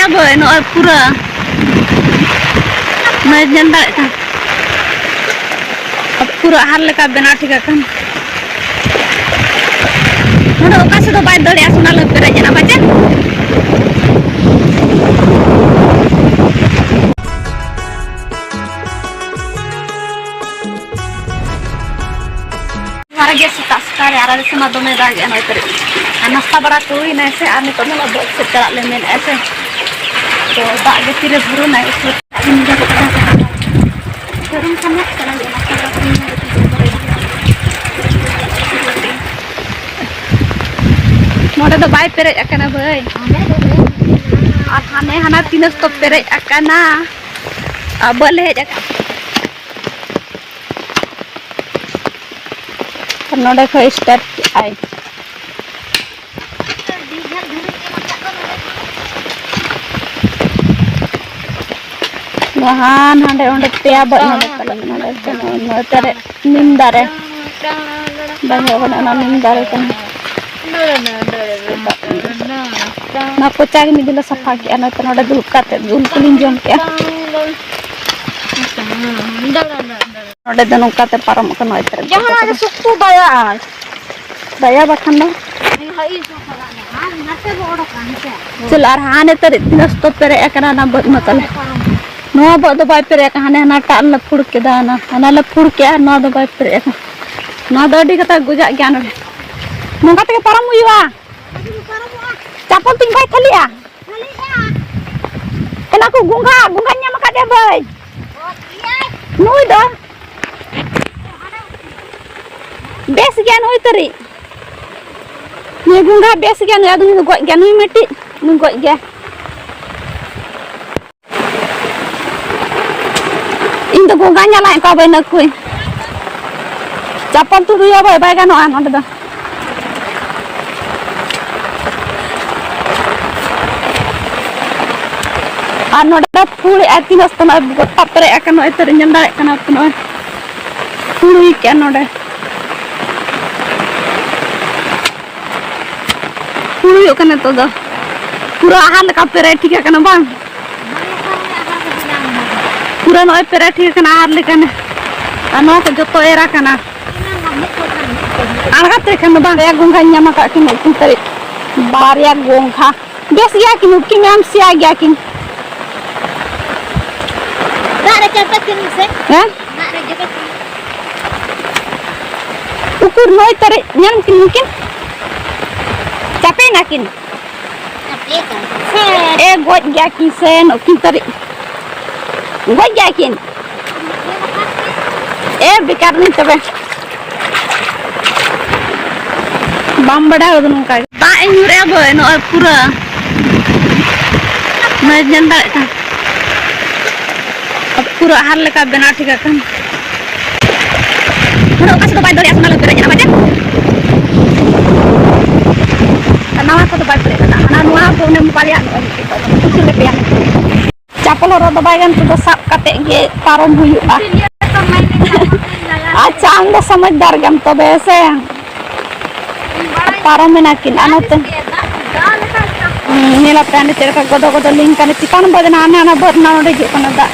boy no pura मैं जनता था अब पूरा हाल लेका बना ठीक है kan नोडे ओका से तो बाय दड़िया सुना लग करे जना बच्चे हमारा गैस तास्कार यार ऐसे ना दो में दाग है ना इधर नाश्ता बड़ा कोई ना ऐसे आने तो ना बहुत से चला ले में ऐसे तो दाग के तीरे भरो ना इसको गरम करना चला ले मोड़े तो बाय पेरे अकना भाई और हाने हाना तीनस तो पेरे अकना अब ले जका नोडे खो स्टार्ट आई नहान हांडे ओंडे पेया बड नोडे तलन नोडे तेरे नीम दारे बाहे बना नीम दारे कन ना पोचाग नि दिला सफा के ना त नोडे दुल काते दुल कुलिन जम के नोडे दनो काते पारम कन नोय तेरे जहां सुक्कू दया दया बखन ना हई सो खला हां नसे बोड़ कानसे चल आर हाने तेरे दिनस तो पेरे एकना ना बद मतल नो बद बाय पेरे हाने ना टाल ल फुड़ के दाना ना ल फुड़ के नो दो बाय पेरे ना दडी कता गुजा ज्ञान नोका ते पारम हुईवा चापल तिंग बाय खलिया एना को गुंगा गुंगा न्याम का दे बाय नुई दो बेस ज्ञान होई तरी नी गुंगा बेस ज्ञान याद नु गो ज्ञान नुई मेटी नु गो गया इन तो गुंगा न्याला का बाय न कोई चापल तु रुया बाय बाय गानो आन ओंडे दो आ नोडा फुल एतिन अस्तना गोटा पेरे एकन इतर नंदा एकन अपनो फुल के नोडे फुल कने तो द पूरा हाल का पेरे ठीक है कना बांग पूरा नय पेरे ठीक कना हार लेकने अनो को जतो एरा कना आगा ते कना बांग या गुंगा न्यामा का किन तरे बारिया गोंखा बेस या कि मुक्की में हम सिया गया कि दारे चलते किन से हैं दारे जगत उकुर नय तरे न्याम कि मुकिन चापे ना किन अपे का ए गोज गया कि से न कि तरे गोज गया किन ए बेकार नहीं तबे बाम बड़ा हो दोनों का दा इनुरे बय न पूरा मैं जनता था अब पूरा हाल लेका बना ठीक है kan नोडे ओका से तो बाय दड़िया सुना लग करे जना बच्चे नावा को तो बाय पेरे ना ना नुआ को ने मुपालिया कुछ ले पेया चापल रो दो बाय गन तो साब काते गे पारम हुयुआ अच्छा अंग समझदार गम तो बेसे पारम में ना किन अनते नीला पैन तेरे का गदो गदो लिंक कने चिकन बदना आना ना भरना नोडे जो कना दा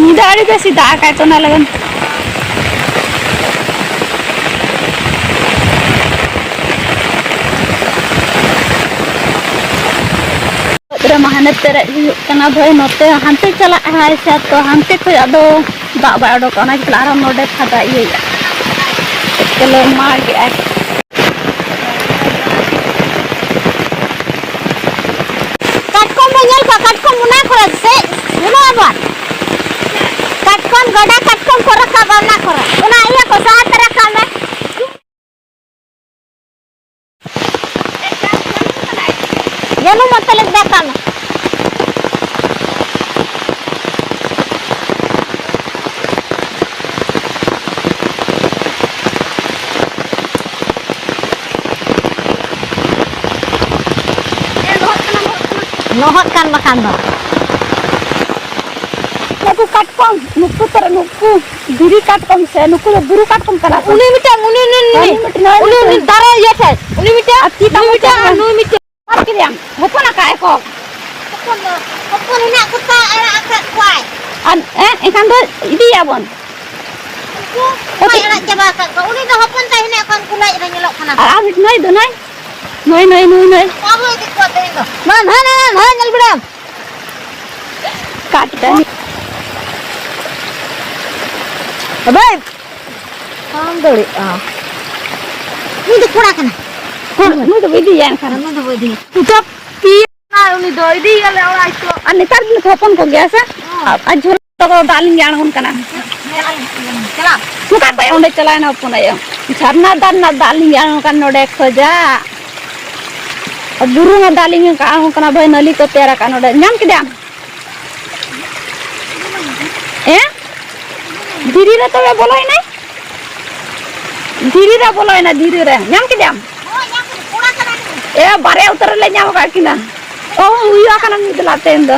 निदाड़ी बेसी दा काय तो ना लगन रे महाने तेरे कना भाई नोते हंते चला है से तो हंते को अदो दा बाडो कना कि लारा नोडे फादा ये चलो मार के काटको मंगल का काटको मुना करे से मुना बात काटकोन गडा काटकोन को रखा बाना करे उना इया को साथ रखा में येनु मतलब देखा में nohot kan makan dong नुकु काटकम नुकु तर नुकु गिरी काटकम से नुकु बुरु काटकम करा uni mita uni दारा ये है uni mita anu mita मार के दिया होपना काय को hopon ini aku tak agak kuat. Ikan tu ini ya bon. Kuat nak coba kat kau. Uli dah hopon tak ini akan kulai dah nyelok kana. Ambil noi tu noi. Noi. Apa itu kuat tu itu? Man, nyel bedam. Kat dah. Baik. Doli. Ini tu kurang kana. Noi tu ini yang kan. Ini tu bodi. Ucap pi na uni do ini ya le orang itu. Ane tar ni hopon ko gaya sa. Ajul to ko daling yang hun kana. Cela. Muka pa onde chala na hopon ayo. Jharna dan na daling yang kan node khoja. Buru na daling yang ka kana bhai nali ko tera kan node nyam kidam. Diri re to boloi nai. Diri re boloi na diri re nyam kidam. Bare utar le nyam ka kina. Oh, iya kana ni delate endo.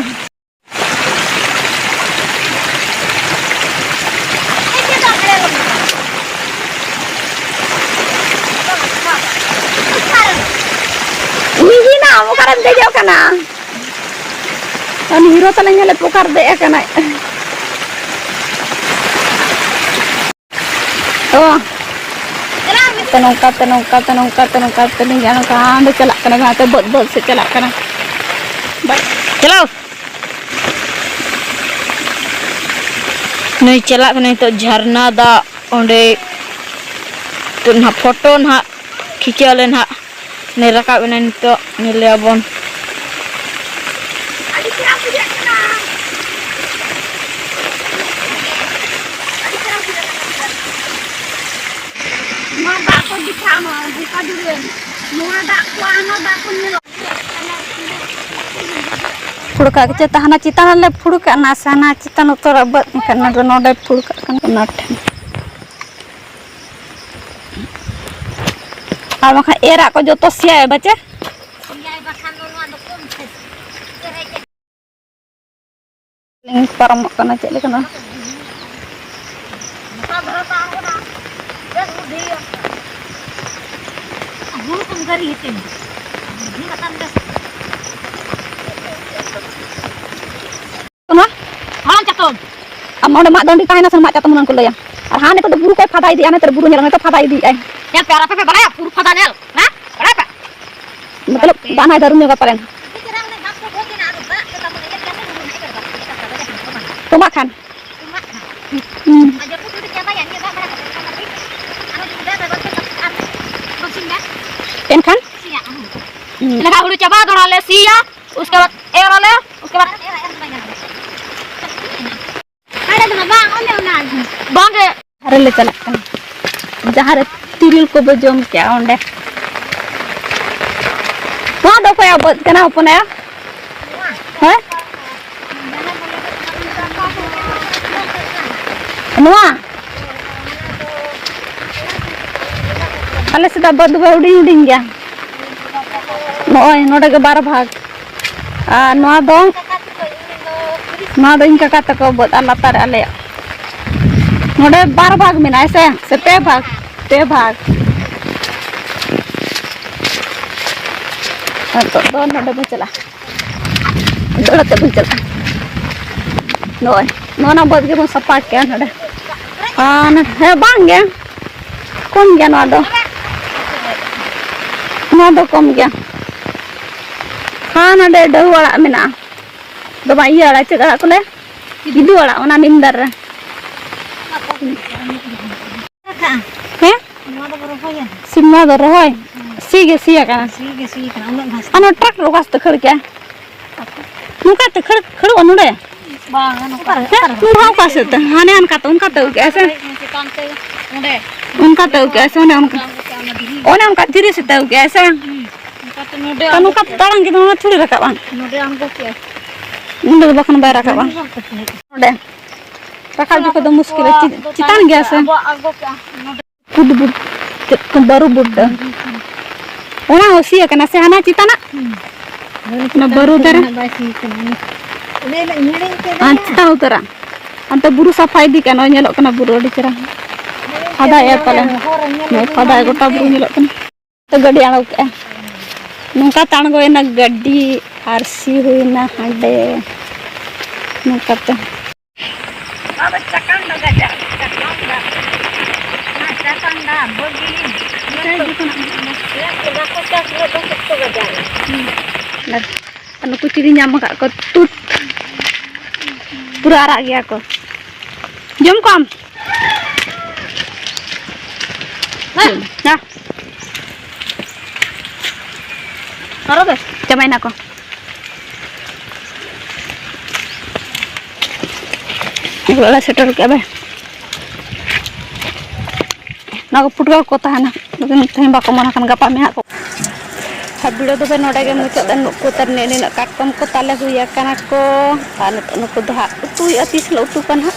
Ini na mo karam de jaw kana. Ani hiro talanya le pokar de kana. Oh. Tenung kat yang kan celak kena te bot se celak kena. Baik. Celo. Nei celak kena itu jharna da onde tu nah foto nah khicalen ha nei rakab kena itu nile abon. Furka ke tahana citan le furka nasana citan utor abad karena node furka kan kenat. Maka era ko joto sia baca. Ling param kana cek le kana. Kenapa? Caton. Amau mak dondi kahina sama caton munan kulo ya. Arhan itu buru kai fadai di ane terburu nyerang itu fadai di ai. Ya piara pepe balaya puru fadanel. Nah, berapa? Matlab dana darunya ka paren. To makan. Pen kan? Leka udah coba dorang lesia, उसके बाद air ले, उसके बाद ada dengan bang, bang ke hari le celak kan. Jahar tiril ko bejom kya onde. Wah do ko ya bot kana upon ya? Hah? Nuah. Ale sudah bot uding ya. Node ke 12 भाग नोआ दो इनका कत को बद लातार आले नोडे 12 भाग मेना से पे भाग तो नोडे बन चला दौड़ते बन चला नोना बद के बन सपा के नोडे है बांग गया कम गया नोआ दो कम गया हाँ नडे डहु अड़ा मेना दो बा इया अड़ा चेक अड़ा को ले इदु अड़ा ओना निंदर रे हैं सिमा दो रोय सीगे Siya kana ano truk ro kas tekhar kya muka tekhar khar onude bang nu ha kas te hane an ka ton ka te kaise unka te kaise उनका धीरे से तो कैसे कनु का तरंग के दोनों थोड़ी रखा बा नोडे हमको क्या नोडे बखन बाय रखा बा नोडे रखा जो तो मुश्किल है चितान गया से आगो क्या नोडे बुड बुड बारू बुड ओना होसी है कना से हना चिताना ना बारू दरे चिता उतरा अंत बुरु सफाई दी कना नेलो कना बुरु अडी चरा फादा या पले फादा गोटा बुरु नेलो कना तो गड्डी आलो के नुका ताण गए ना गड्डी आरसी हुई ना हांडे नकाते अब चकंडा गजा चकंडा ना चकंडा बगी ये तो को चकले तो कितो गजा ना अनु कुछ दी ᱧᱟᱢ का को तूत पूरा आ गया को जम कम ना Taruh deh, cobain aku. Ini bola setor ke apa? Nak putra kota hana, mungkin saya bakal makan gapa meh aku. Habis itu kan orang yang muncul dan kuter nene nak kakom kota leh huya kan aku, kan aku dah tu atis lo tu kan ha.